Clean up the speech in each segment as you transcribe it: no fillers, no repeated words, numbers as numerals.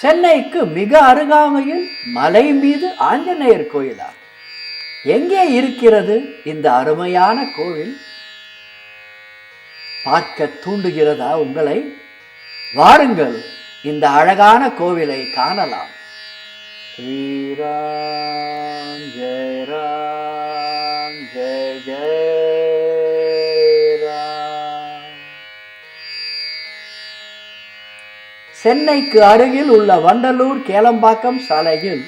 சென்னைக்கு மிக அருகாமையில் மலை மீது ஆஞ்சநேயர் கோயிலா? எங்கே இருக்கிறது இந்த அருமையான கோவில்? பார்க்க தூண்டுகிறதா உங்களை? வாருங்கள், இந்த அழகான கோவிலை காணலாம். ஸ்ரீராம் ஜெய ராம் ஜெய ஜெய ராம். சென்னைக்கு அருகில் உள்ள வண்டலூர் கேளம்பாக்கம் சாலையில்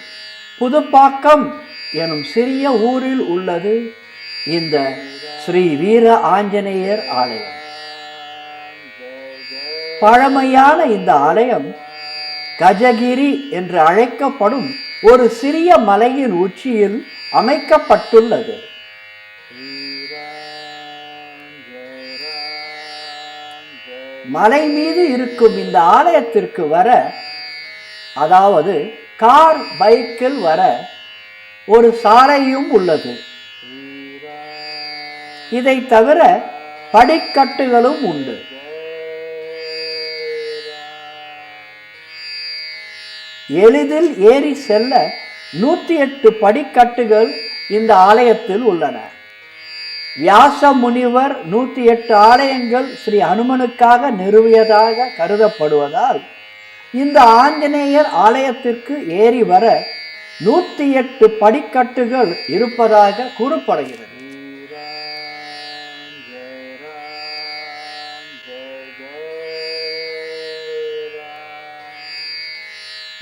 புதுப்பாக்கம் எனும் சிறிய ஊரில் உள்ளது இந்த ஸ்ரீ வீர ஆஞ்சநேயர் ஆலயம். பழமையான இந்த ஆலயம் கஜகிரி என்று அழைக்கப்படும் ஒரு சிறிய மலையின் உச்சியில் அமைக்கப்பட்டுள்ளது. மலை மீது இருக்கும் இந்த ஆலயத்திற்கு வர, அதாவது கார் பைக்கில் வர ஒரு சாலையும் உள்ளது. இதை தவிர படிக்கட்டுகளும் உண்டு. எளிதில் ஏறி செல்ல 108 படிக்கட்டுகள் இந்த ஆலயத்தில் உள்ளன. வியாச முனிவர் 108 ஆலயங்கள் ஸ்ரீ ஹனுமனுக்காக நிறுவியதாக கருதப்படுவதால் இந்த ஆஞ்சநேயர் ஆலயத்திற்கு ஏறி வர 108 படிக்கட்டுகள் இருப்பதாக கூறப்படுகிறது.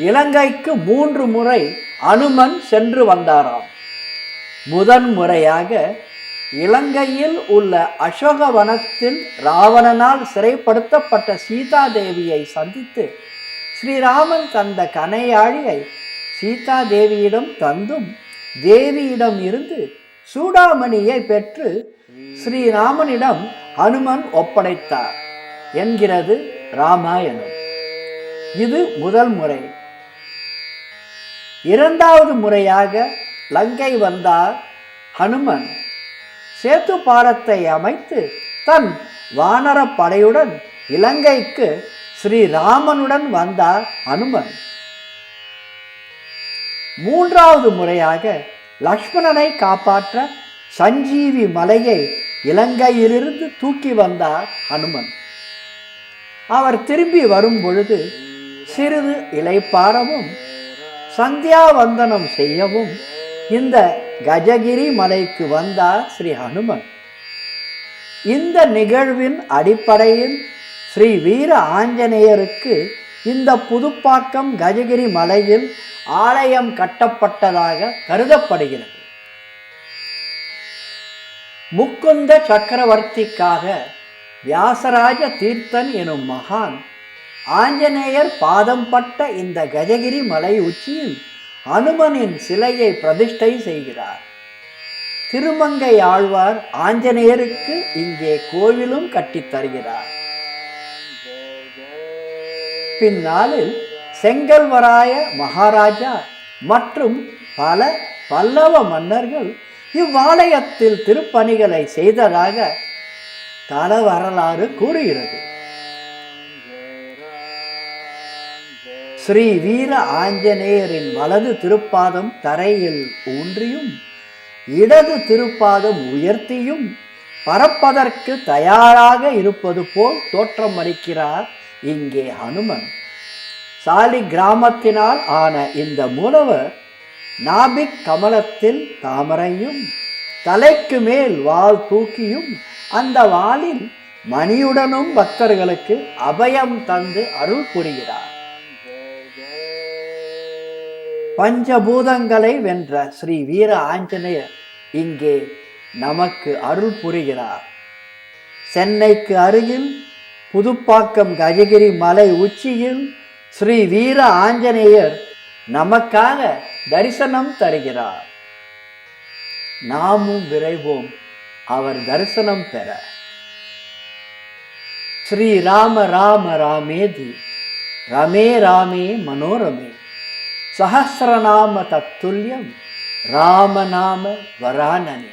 இலங்கைக்கு 3 முறை அனுமன் சென்று வந்தாராம். முதன் முறையாக இலங்கையில் உள்ள அசோகவனத்தில் ராவணனால் சிறைப்படுத்தப்பட்ட சீதா தேவியை சந்தித்து ஸ்ரீராமன் தந்த கனையாழியை சீதா தேவியிடம் தந்தும் தேவியிடம் இருந்து சூடாமணியை பெற்று ஸ்ரீராமனிடம் ஹனுமன் ஒப்படைத்தார் என்கிறது ராமாயணம். இது முதல் முறை. இரண்டாவது முறையாக லங்கை வந்தார் ஹனுமன். சேத்து பாலத்தை அமைத்து தன் வானர படையுடன் இலங்கைக்கு ஸ்ரீராமனுடன் வந்தார் ஹனுமன். மூன்றாவது முறையாக லக்ஷ்மணனை காப்பாற்ற சஞ்சீவி மலையை இலங்கையிலிருந்து தூக்கி வந்தார் ஹனுமன். அவர் திரும்பி வரும் பொழுது சிறிது இளைப்பாறவும் சந்தியாவந்தனம் செய்யவும் இந்த கஜகிரி மலைக்கு வந்தார் ஸ்ரீ ஹனுமன். இந்த நிகழ்வின் அடிப்படையில் ஸ்ரீ வீர ஆஞ்சநேயருக்கு இந்த புதுப்பாக்கம் கஜகிரி மலையில் ஆலயம் கட்டப்பட்டதாக கருதப்படுகிறது. முக்குந்த சக்கரவர்த்திக்காக வியாசராஜ தீர்த்தன் எனும் மகான் ஆஞ்சநேயர் பாதம் பட்ட இந்த கஜகிரி மலை உச்சியில் அனுமனின் சிலையை பிரதிஷ்டை செய்கிறார். திருமங்கை ஆழ்வார் ஆஞ்சநேயருக்கு இங்கே கோவிலும் கட்டித் தருகிறார். பின்னாளில் செங்கல்வராய மகாராஜா மற்றும் பல பல்லவ மன்னர்கள் இவ்வாலயத்தில் திருப்பணிகளை செய்ததாக தல வரலாறு கூறுகிறது. ஸ்ரீ வீர ஆஞ்சநேயரின் வலது திருப்பாதம் தரையில் ஊன்றியும் இடது திருப்பாதம் உயர்த்தியும் பறப்பதற்கு தயாராக இருப்பது போல் தோற்றம் அளிக்கிறார் இங்கே ஹனுமன். சாலி கிராமத்தினால் ஆன இந்த மூலவர் நாபிக் கமலத்தில் தாமரையும் தலைக்கு மேல் வாள் தூக்கியும் அந்த வாளில் மணியுடனும் பக்தர்களுக்கு அபயம் தந்து அருள் புரிகிறார். பஞ்சபூதங்களை வென்ற ஸ்ரீ வீர ஆஞ்சநேயர் இங்கே நமக்கு அருள் புரிகிறார். சென்னைக்கு அருகில் புதுப்பாக்கம் கஜகிரி மலை உச்சியில் ஸ்ரீ வீர ஆஞ்சநேயர் நமக்காக தரிசனம் தருகிறார். நாமும் விரைவோம் அவர் தரிசனம் பெற. ஸ்ரீ ராம ராம ராமேதி ரமே ராமே மனோரமே சஹஸ்ரநாம தத்துல்யம் ராமநாம வரானனே.